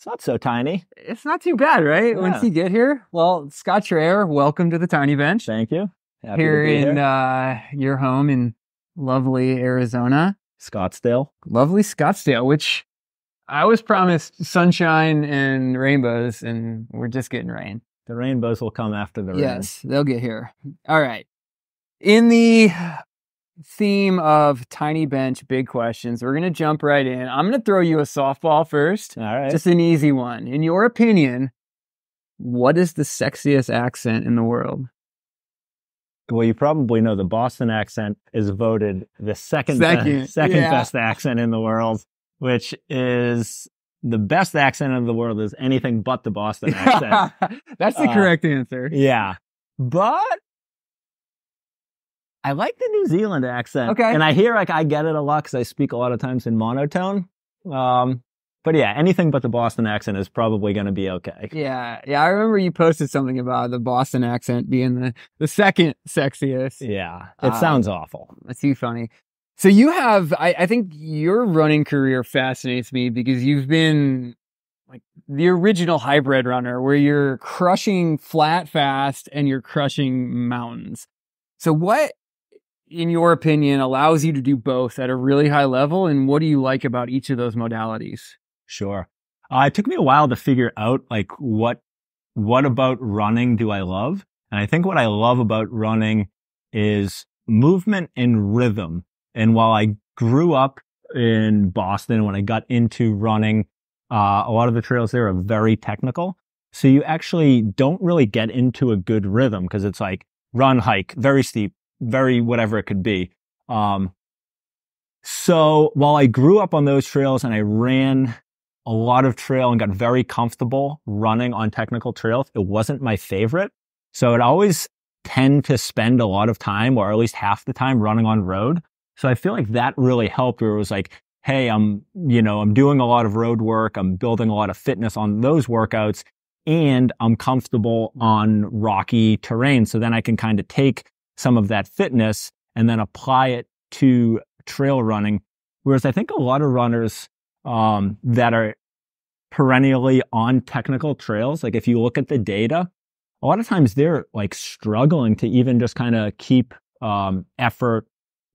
It's not so tiny. It's not too bad, right? Yeah. Once you get here. Well, Scott Schreier, welcome to the Tiny Bench. Thank you. Happy Here to be in here. Your home in lovely Arizona. Scottsdale. Lovely Scottsdale, which I was promised sunshine and rainbows, and we're just getting rain. The rainbows will come after the rain. Yes, they'll get here. All right. In the theme of Tiny Bench, big questions, we're going to jump right in. I'm going to throw you a softball first. All right. Just an easy one. In your opinion, what is the sexiest accent in the world? Well, you probably know the Boston accent is voted the second yeah. best accent in the world, which is the best accent in the world is anything but the Boston accent. That's the correct answer. Yeah. But I like the New Zealand accent. Okay. And I hear I get it a lot because I speak a lot of times in monotone. But yeah, anything but the Boston accent is probably going to be okay. Yeah. I remember you posted something about the Boston accent being the second sexiest. Yeah. It sounds awful. That's too funny. So you have, I think your running career fascinates me because you've been like the original hybrid runner where you're crushing flat fast and you're crushing mountains. So what, in your opinion, allows you to do both at a really high level? And what do you like about each of those modalities? Sure. It took me a while to figure out what about running do I love? And I think what I love about running is movement and rhythm. And while I grew up in Boston, when I got into running, a lot of the trails there are very technical. So you actually don't really get into a good rhythm because it's like run, hike, very steep, very whatever it could be. So while I grew up on those trails and I ran a lot of trail and got very comfortable running on technical trails, it wasn't my favorite. So I'd always tend to spend a lot of time, or at least half the time, running on road. So I feel like that really helped, where it was like, hey, I'm doing a lot of road work. I'm building a lot of fitness on those workouts, and I'm comfortable on rocky terrain. So then I can kind of take some of that fitness and then apply it to trail running. Whereas I think a lot of runners that are perennially on technical trails, like if you look at the data, a lot of times they're like struggling to even just kind of keep effort,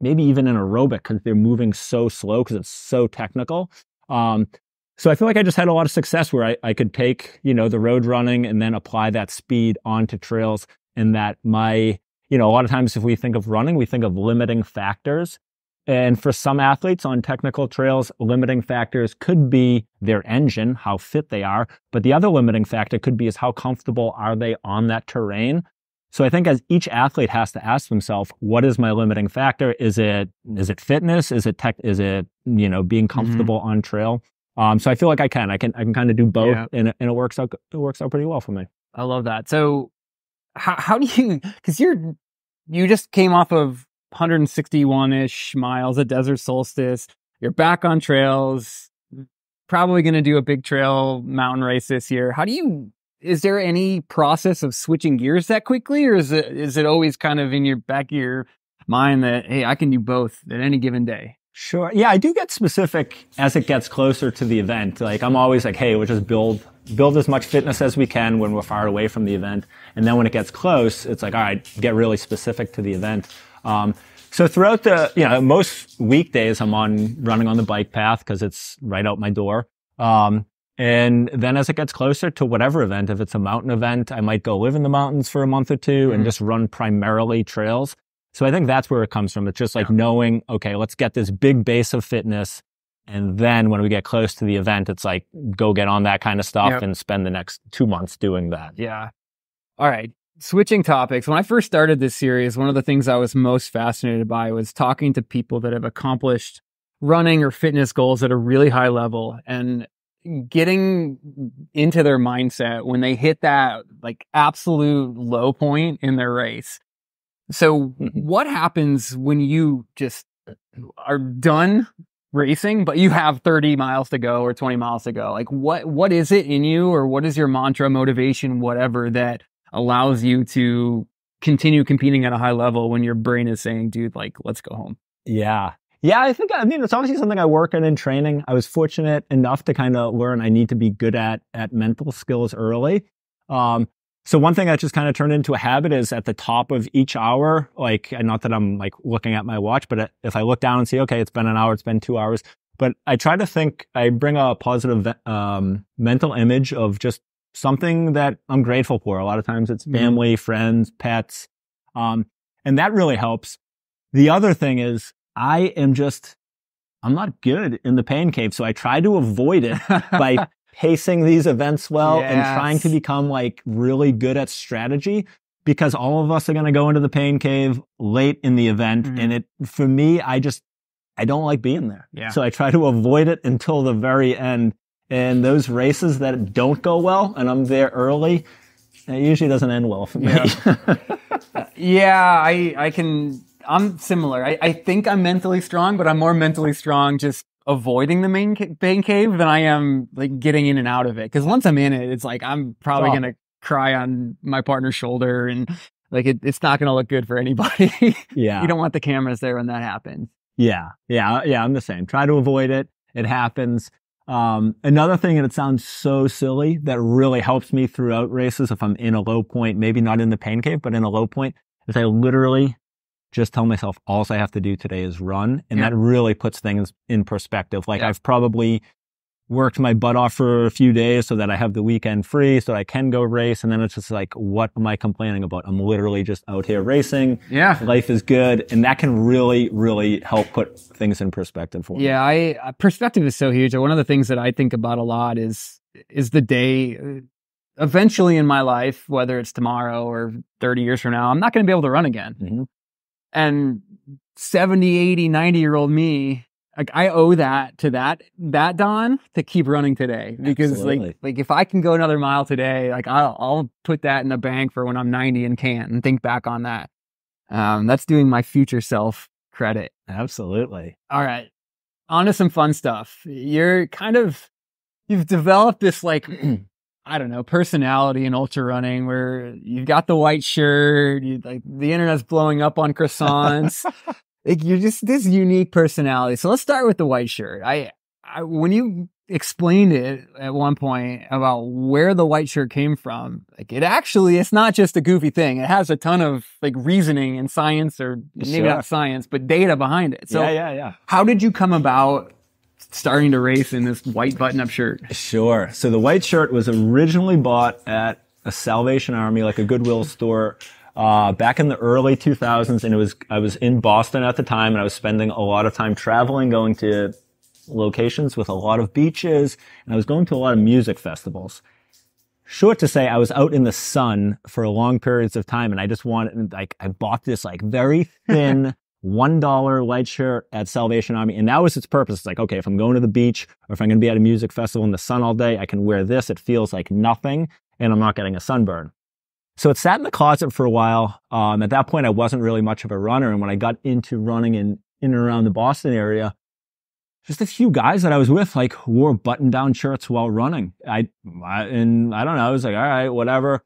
maybe even in aerobic, because they're moving so slow because it's so technical. So I feel like I just had a lot of success where I could take, the road running and then apply that speed onto trails, and that a lot of times if we think of running, we think of limiting factors. And for some athletes on technical trails, limiting factors could be their engine, how fit they are. But the other limiting factor could be is how comfortable are they on that terrain. So I think as each athlete has to ask themselves, what is my limiting factor? Is it fitness? Is it being comfortable on trail? So I feel like I can kind of do both, and it works out pretty well for me. I love that. So how do you, because you just came off of 161-ish miles at Desert Solstice. You're back on trails, probably going to do a big trail mountain race this year. Is there any process of switching gears that quickly, or is it always kind of in your back of your mind that, hey, I can do both at any given day? Sure. Yeah, I do get specific as it gets closer to the event. Like I'm always like, hey, we'll just build as much fitness as we can when we're far away from the event. And then when it gets close, it's like, all right, get really specific to the event. So throughout the, most weekdays I'm running on the bike path because it's right out my door. And then as it gets closer to whatever event, if it's a mountain event, I might go live in the mountains for a month or two and just run primarily trails. So I think that's where it comes from. It's just like knowing, okay, let's get this big base of fitness. And then when we get close to the event, it's like, go get on that kind of stuff and spend the next 2 months doing that. Yeah. All right. Switching topics. When I first started this series, one of the things I was most fascinated by was talking to people that have accomplished running or fitness goals at a really high level and getting into their mindset when they hit that like absolute low point in their race. So what happens when you just are done racing, but you have 30 miles to go or 20 miles to go? Like what is it in you, or what is your mantra, motivation, whatever, that allows you to continue competing at a high level when your brain is saying, dude, like, let's go home? Yeah. Yeah, I mean, it's obviously something I work on in training. I was fortunate enough to kind of learn I need to be good at mental skills early. So one thing that just kind of turned into a habit is at the top of each hour, like, and not that I'm like looking at my watch, but if I look down and see, okay, it's been an hour, it's been 2 hours, but I try to think, I bring a positive mental image of just something that I'm grateful for. A lot of times it's family, friends, pets, and that really helps. The other thing is I'm not good in the pain cave, so I try to avoid it by pacing these events well and trying to become like really good at strategy, because all of us are going to go into the pain cave late in the event. And for me, I don't like being there. Yeah. So I try to avoid it until the very end. And those races that don't go well and I'm there early, it usually doesn't end well for me. Yeah, I'm similar. I think I'm mentally strong, but I'm more mentally strong just avoiding the main pain cave than I am like getting in and out of it. Because once I'm in it, it's like I'm probably going to cry on my partner's shoulder, and like it's not going to look good for anybody. Yeah. You don't want the cameras there when that happens. Yeah. I'm the same. Try to avoid it. It happens. Another thing, and it sounds so silly, that really helps me throughout races if I'm in a low point, maybe not in the pain cave, but in a low point, is I literally just tell myself all I have to do today is run. And that really puts things in perspective. Like I've probably worked my butt off for a few days so that I have the weekend free so I can go race. And then it's just like, what am I complaining about? I'm literally just out here racing. Yeah. Life is good. And that can really, really help put things in perspective for me. Yeah. Perspective is so huge. One of the things that I think about a lot is the day eventually in my life, whether it's tomorrow or 30 years from now, I'm not going to be able to run again. And 70, 80, 90-year-old me, like I owe that to that Don to keep running today. Because like if I can go another mile today, like I'll put that in the bank for when I'm 90 and can't, and think back on that. That's doing my future self credit. Absolutely. All right. On to some fun stuff. You've developed this like, I don't know, personality in ultra running where you've got the white shirt, like the internet's blowing up on croissants. Like you're just this unique personality. So let's start with the white shirt. When you explained it at one point about where the white shirt came from, like it's not just a goofy thing. It has a ton of like reasoning and science, or maybe not science, but data behind it. So how did you come about starting to race in this white button-up shirt? Sure. So the white shirt was originally bought at a Salvation Army, like a Goodwill store, back in the early 2000s. And I was in Boston at the time, and I was spending a lot of time traveling, going to locations with a lot of beaches, and I was going to a lot of music festivals. Short to say, I was out in the sun for long periods of time, and I just wanted, like, I bought this like very thin $1 white shirt at Salvation Army. And that was its purpose. It's like, okay, if I'm going to the beach or if I'm going to be at a music festival in the sun all day, I can wear this. It feels like nothing and I'm not getting a sunburn. So it sat in the closet for a while. At that point, I wasn't really much of a runner. And when I got into running in and around the Boston area, just a few guys that I was with like wore button-down shirts while running. And I don't know, I was like, all right, whatever.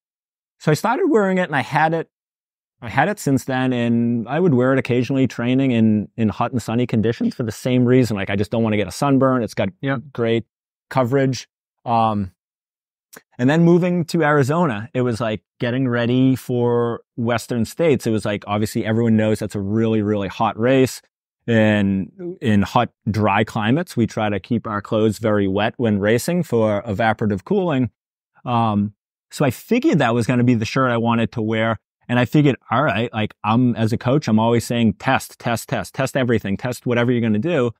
So I started wearing it, and I had it since then, and I would wear it occasionally training in hot and sunny conditions for the same reason. Like, I just don't want to get a sunburn. It's got great coverage. And then moving to Arizona, it was like getting ready for Western states. It was like, obviously everyone knows that's a really, really hot race. And in hot, dry climates, we try to keep our clothes very wet when racing for evaporative cooling. So I figured that was going to be the shirt I wanted to wear. And I figured, all right, like as a coach, I'm always saying test everything, test whatever you're going to do.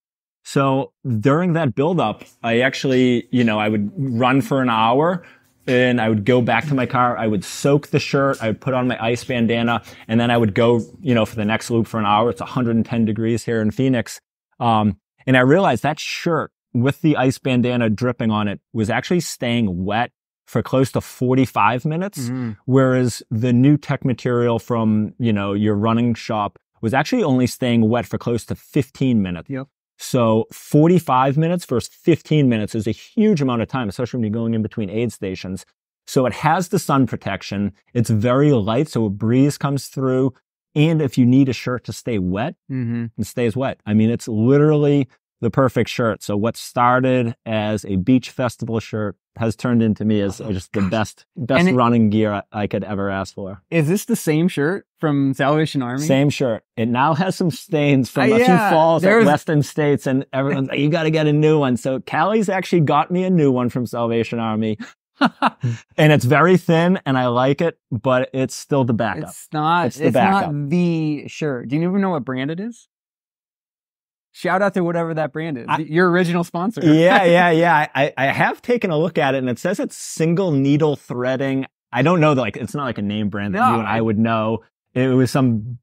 So during that buildup, I actually, I would run for an hour and I would go back to my car. I would soak the shirt. I would put on my ice bandana, and then I would go, for the next loop for an hour. It's 110 degrees here in Phoenix. And I realized that shirt with the ice bandana dripping on it was actually staying wet for close to 45 minutes, whereas the new tech material from, your running shop was actually only staying wet for close to 15 minutes. Yep. So 45 minutes versus 15 minutes is a huge amount of time, especially when you're going in between aid stations. So it has the sun protection. It's very light, so a breeze comes through, And if you need a shirt to stay wet, it stays wet. I mean, it's literally the perfect shirt. So what started as a beach festival shirt has turned into me as just the best running gear I could ever ask for. Is this the same shirt from Salvation Army? Same shirt. It now has some stains from a few falls at Western States, and everyone's like, you got to get a new one. So Callie's actually got me a new one from Salvation Army. And it's very thin and I like it, but it's still the backup. It's not the shirt. Do you even know what brand it is? Shout out to whatever that brand is. Your original sponsor. Yeah. I have taken a look at it and it says it's single needle threading. I don't know, it's not like a name brand that you and I would know. It was some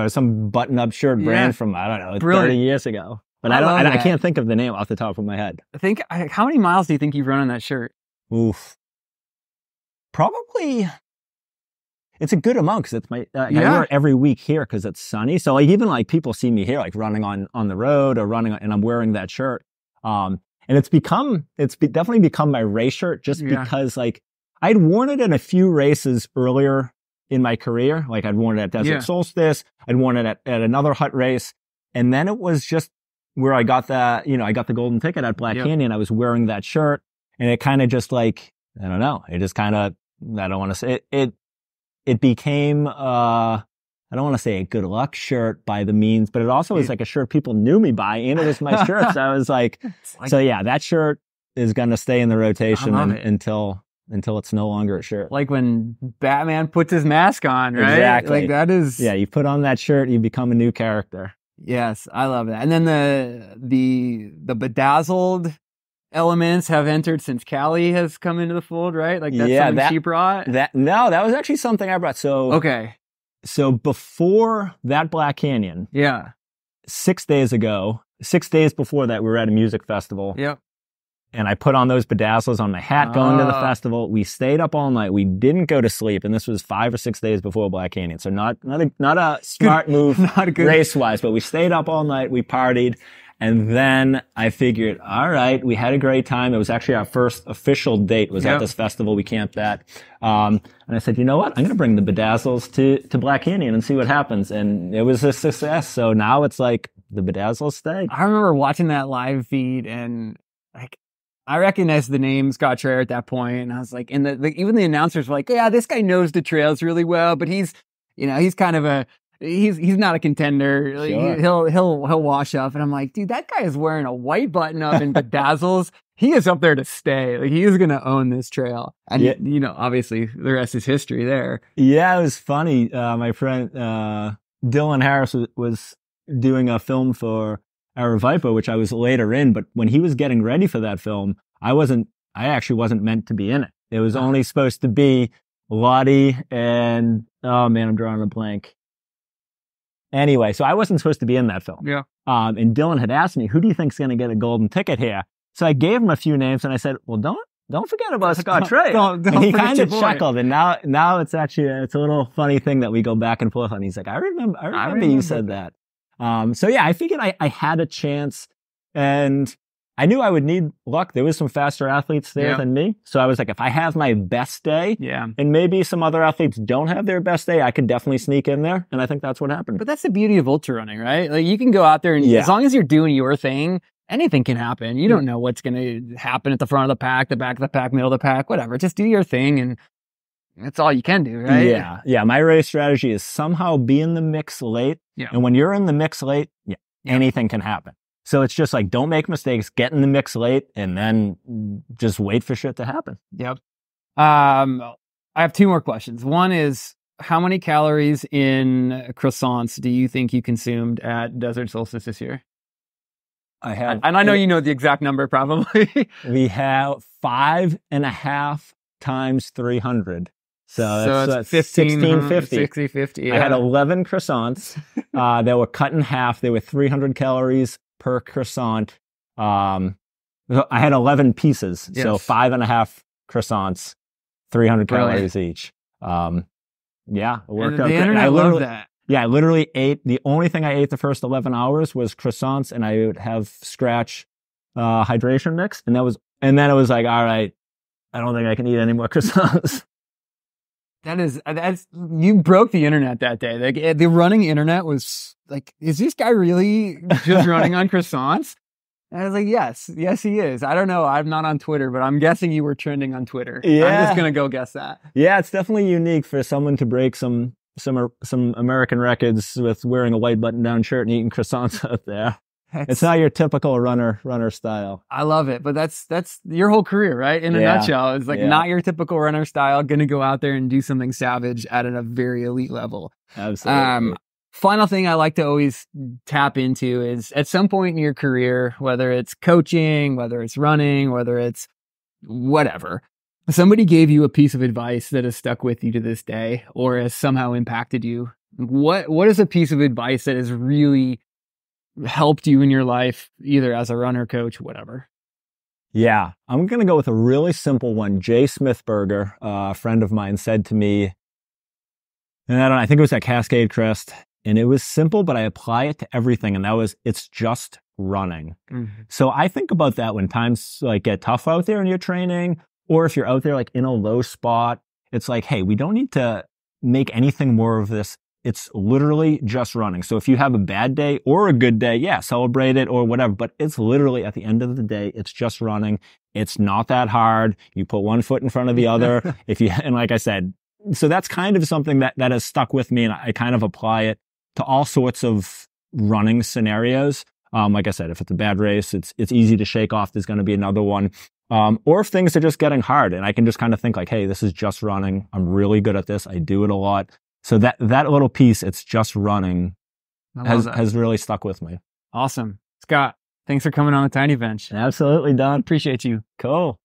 some button-up shirt brand from, I don't know, 30 years ago. But I can't think of the name off the top of my head. How many miles do you think you've run on that shirt? Oof. Probably, it's a good amount because it's I wear it every week here because it's sunny. So even people see me here, running on the road or running, and I'm wearing that shirt. And it's definitely become my race shirt just because I'd worn it in a few races earlier in my career. I'd worn it at Desert Solstice. I'd worn it at another hut race. And then it was just where I got I got the golden ticket at Black Canyon. I was wearing that shirt and it kind of just I don't know. It just kind of, I don't want to say it became, I don't want to say a good luck shirt by the means, but it also was a shirt people knew me by, and it was my shirt. So I was that shirt is going to stay in the rotation until it's no longer a shirt. Like when Batman puts his mask on, right? Exactly. That is. Yeah, you put on that shirt, you become a new character. Yes, I love that. And then the bedazzled elements have entered since Callie has come into the fold, right? That's something she brought? No, that was actually something I brought. So before that Black Canyon, 6 days before that, we were at a music festival. Yep. And I put on those bedazzles on my hat going to the festival. We stayed up all night. We didn't go to sleep. And this was 5 or 6 days before Black Canyon. So not a smart move race-wise, but we stayed up all night. We partied. And then I figured, all right, we had a great time. It was actually our first official date was at this festival. We camped at. And I said, you know what? I'm going to bring the bedazzles to Black Canyon and see what happens. And it was a success. So now it's the bedazzles stay. I remember watching that live feed and I recognized the name Scott Traer at that point. And I was like, and even the announcers were like, yeah, this guy knows the trails really well, but he's kind of he's not a contender. Sure. He'll wash up. And I'm like, dude, that guy is wearing a white button up and bedazzles. He is up there to stay. He is going to own this trail. And, obviously the rest is history there. Yeah, it was funny. My friend, Dylan Harris was doing a film for Aravaipa, which I was later in. But when he was getting ready for that film, I actually wasn't meant to be in it. It was only supposed to be Lottie and, oh man, I'm drawing a blank. Anyway, so I wasn't supposed to be in that film. Yeah. And Dylan had asked me, who do you think's going to get a golden ticket here? So I gave him a few names and I said, well, don't forget about Scott Traer. And he kind of chuckled. And now it's actually, it's a little funny thing that we go back and forth on. He's like, I remember you said that. So yeah, I figured I had a chance and I knew I would need luck. There was some faster athletes there than me. So I was like, if I have my best day and maybe some other athletes don't have their best day, I could definitely sneak in there. And I think that's what happened. But that's the beauty of ultra running, right? You can go out there and as long as you're doing your thing, anything can happen. You don't know what's going to happen at the front of the pack, the back of the pack, middle of the pack, whatever. Just do your thing and that's all you can do, right? Yeah. My race strategy is somehow be in the mix late. Yeah. And when you're in the mix late, anything can happen. So it's just don't make mistakes, get in the mix late, and then just wait for shit to happen. Yep. I have 2 more questions. One is, how many calories in croissants do you think you consumed at Desert Solstice this year? And I know you know the exact number probably. We have 5.5 times 300. So it's 1650. 1650. Yeah. I had 11 croissants. They were cut in half. They were 300 calories per croissant. I had 11 pieces. Yes. So 5.5 croissants, 300 calories each. It worked out good. I love that. Yeah, I literally ate. The only thing I ate the first 11 hours was croissants, and I would have Scratch hydration mix. And then it was like, all right, I don't think I can eat any more croissants. That's you broke the internet that day. Like the running internet was like, is this guy really just running on croissants? And I was like, yes, he is. I don't know. I'm not on Twitter, but I'm guessing you were trending on Twitter. Yeah. I'm just going to go guess that. Yeah, it's definitely unique for someone to break some American records with wearing a white button-down shirt and eating croissants out there. It's not your typical runner style. I love it, but that's your whole career, right? In a nutshell, it's like not your typical runner style. Going to go out there and do something savage at a very elite level. Absolutely. Final thing I like to always tap into is at some point in your career, whether it's coaching, whether it's running, whether it's whatever, somebody gave you a piece of advice that has stuck with you to this day or has somehow impacted you. What is a piece of advice that has really helped you in your life, either as a runner, coach, whatever? Yeah, I'm going to go with a really simple one. Jay Smithberger, a friend of mine, said to me, and I think it was at Cascade Crest, and it was simple, but I apply it to everything. And that was, it's just running. Mm-hmm. So I think about that when times like get tough out there in your training, or if you're out there like in a low spot, it's like, hey, we don't need to make anything more of this. It's literally just running. So if you have a bad day or a good day, yeah, celebrate it or whatever. But it's literally at the end of the day, it's just running. It's not that hard. You put one foot in front of the other. And like I said, so that's kind of something that has stuck with me, and I kind of apply it to all sorts of running scenarios. Like I said, if it's a bad race, it's easy to shake off. There's going to be another one. Or if things are just getting hard and I can just kind of think like, hey, this is just running. I'm really good at this. I do it a lot. So that little piece, it's just running, has really stuck with me. Awesome. Scott, thanks for coming on the Tiny Bench. Absolutely, Don. Appreciate you. Cool.